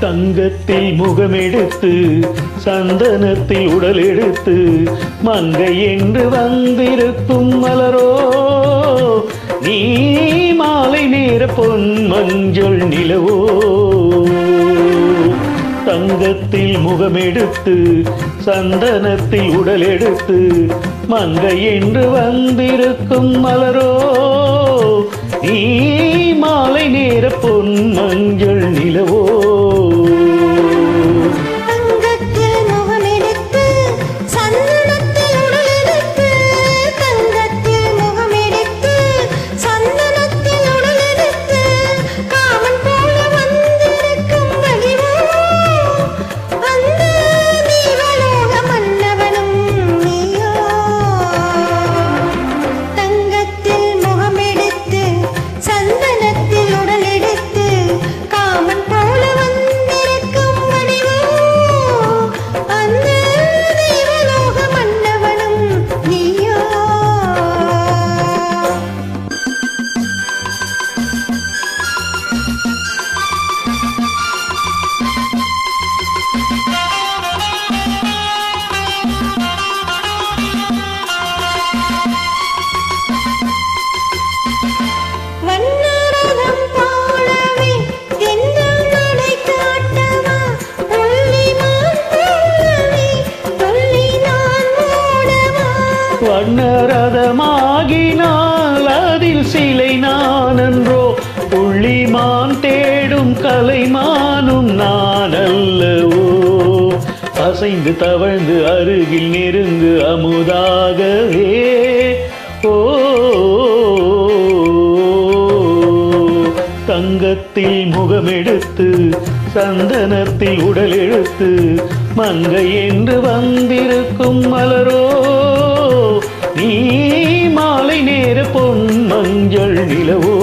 தங்கத்தில் முகமெடுத்து சந்தனத்தில் உடல் எடுத்து மங்கை என்று வந்திருக்கும் மலரோ நீ மாலை நேர பொன் மஞ்சள் நிலவோ. தங்கத்தில் முகமெடுத்து சந்தனத்தில் உடல் எடுத்து மங்கை என்று வந்திருக்கும் மலரோ நீ மாலை நேர பொன் மஞ்சள் நிலவோ. வண்ணரதமாகினால் அதில் சிலை நானன்றோ புள்ளிமான் தேடும் கலைமானும் நான் அல்லவோ. அசைந்து தவழ்ந்து அருகில் நெருங்கு அமுதாகவே ஓ. தங்கத்தில் முகமெடுத்து சந்தனத்தில் உடல் எடுத்து மங்கை என்று வந்திருக்கும் மலரோ நீ மாலை நேர பொன் மஞ்சள் நிலவோ.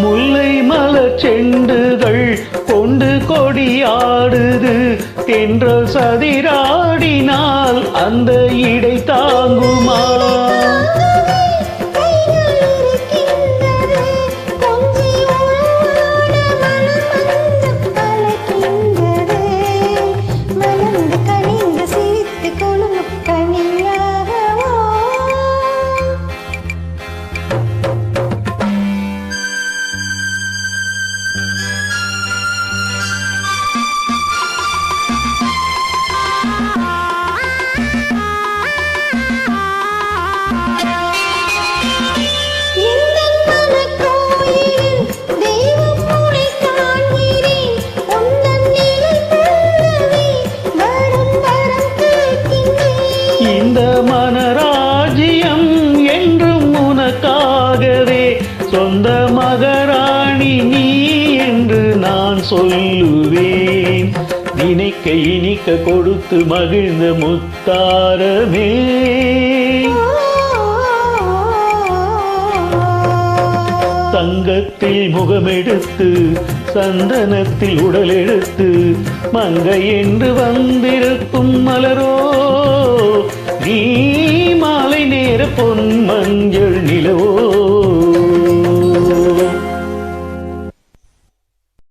முல்லை மலர் செண்டுகள் கொண்டு கொடியாடுது தென்றல் சதிராடினால் அந்த இடை தாங்குமா. இந்த மனராஜ்யம் என்றும் உனக்காகவே சொந்த மகராணி நீ என்று நான் சொல்லுவேன். நினைக்க இனிக்க கொடுத்து மகிழ்ந்த முத்தாரமே. தங்கத்தில் முகமெடுத்து சந்தனத்தில் உடல் எடுத்து மங்கை என்று வந்திருக்கும் மலரோ